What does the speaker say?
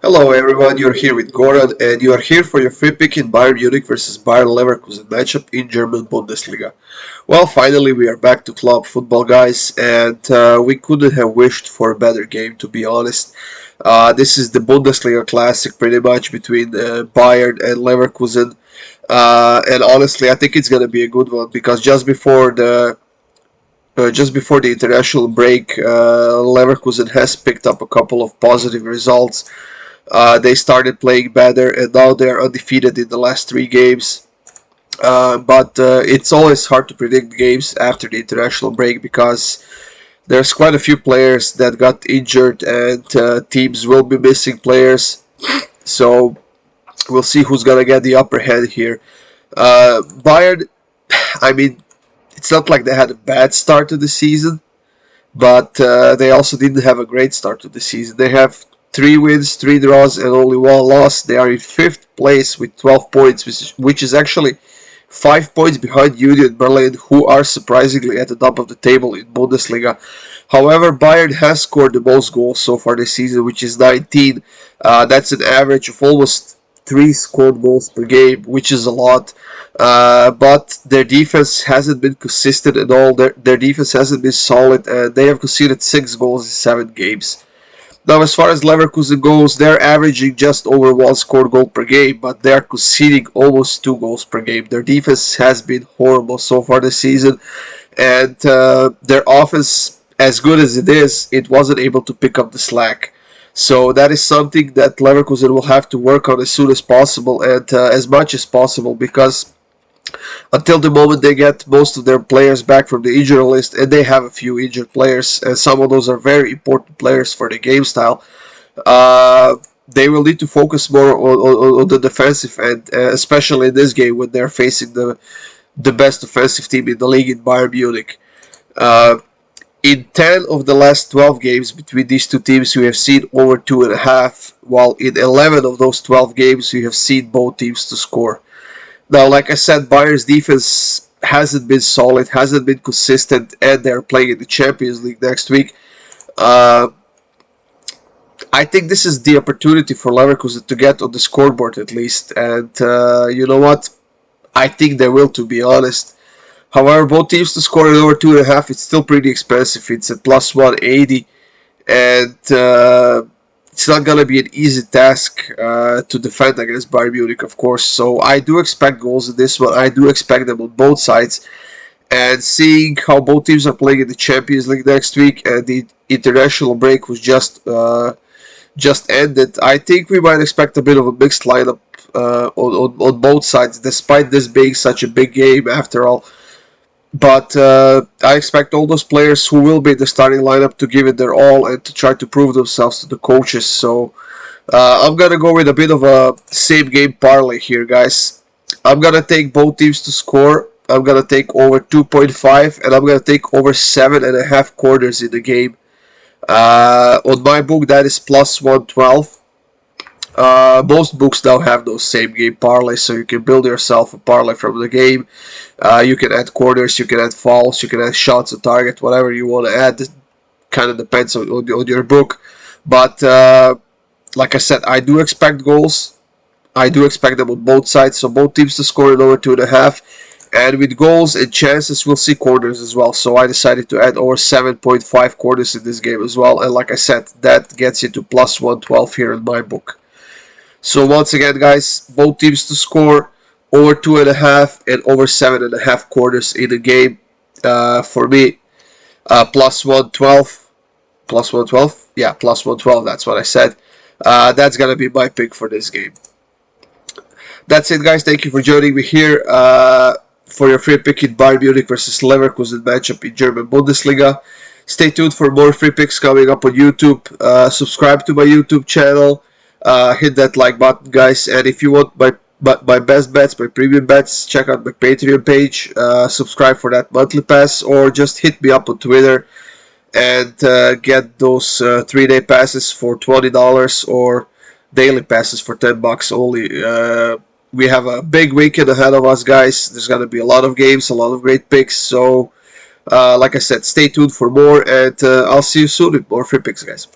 Hello everyone, you're here with Goran and you are here for your free pick in Bayern Munich versus Bayern Leverkusen matchup in German Bundesliga. Well, finally we are back to club football, guys, and we couldn't have wished for a better game, to be honest. This is the Bundesliga classic pretty much between Bayern and Leverkusen, and honestly I think it's going to be a good one because just before the international break, Leverkusen has picked up a couple of positive results. They started playing better, and now they are undefeated in the last 3 games. But it's always hard to predict games after the international break because there's quite a few players that got injured, and teams will be missing players. So we'll see who's gonna get the upper hand here. Bayern, I mean, it's not like they had a bad start to the season, but they also didn't have a great start to the season. They have 3 wins, 3 draws, and only 1 loss. They are in 5th place with 12 points, which is actually 5 points behind Union Berlin, who are surprisingly at the top of the table in Bundesliga. However, Bayern has scored the most goals so far this season, which is 19. That's an average of almost 3 scored goals per game, which is a lot. But their defense hasn't been consistent at all. Their defense hasn't been solid, and they have conceded 6 goals in 7 games. Now, as far as Leverkusen goes, they're averaging just over 1 scored goal per game, but they're conceding almost 2 goals per game. Their defense has been horrible so far this season, and their offense, as good as it is, it wasn't able to pick up the slack. So that is something that Leverkusen will have to work on as soon as possible and as much as possible, because until the moment they get most of their players back from the injury list, and they have a few injured players, and some of those are very important players for the game style, they will need to focus more on the defensive end, especially in this game when they're facing the best offensive team in the league in Bayern Munich. In 10 of the last 12 games between these two teams, we have seen over 2.5, while in 11 of those 12 games, we have seen both teams to score. Now, like I said, Bayern's defense hasn't been solid, hasn't been consistent, and they're playing in the Champions League next week. I think this is the opportunity for Leverkusen to get on the scoreboard at least, and you know what? I think they will, to be honest. However, both teams to score at over 2.5, it's still pretty expensive. It's at plus 180, and it's not going to be an easy task to defend against Bayern Munich, of course. So I do expect goals in this one. I do expect them on both sides. And seeing how both teams are playing in the Champions League next week, and the international break was just ended, I think we might expect a bit of a mixed lineup on both sides, despite this being such a big game after all. But I expect all those players who will be in the starting lineup to give it their all and to try to prove themselves to the coaches. So I'm going to go with a bit of a same game parlay here, guys. I'm going to take both teams to score. I'm going to take over 2.5, and I'm going to take over 7.5 quarters in the game. On my book, that is plus 112. Most books now have those same game parlays, so you can build yourself a parlay from the game. You can add quarters, you can add fouls, you can add shots on target, whatever you want to add. It kind of depends on your book. But like I said, I do expect goals. I do expect them on both sides, so both teams to score in over 2.5. And with goals and chances, we'll see quarters as well. So I decided to add over 7.5 quarters in this game as well. And like I said, that gets you to plus 112 here in my book. So once again, guys, both teams to score over 2.5 and over 7.5 quarters in the game. For me, plus 112. Plus 112? Yeah, plus 112, that's what I said. That's going to be my pick for this game. That's it, guys. Thank you for joining me here for your free pick in Bayern Munich versus Leverkusen matchup in German Bundesliga. Stay tuned for more free picks coming up on YouTube. Subscribe to my YouTube channel. Hit that like button, guys, and if you want my best bets, my premium bets, check out my Patreon page. Subscribe for that monthly pass, or just hit me up on Twitter and get those 3-day passes for $20 or daily passes for $10 only. We have a big weekend ahead of us, guys. There's gonna be a lot of games, a lot of great picks. So like I said, stay tuned for more, and I'll see you soon with more free picks, guys.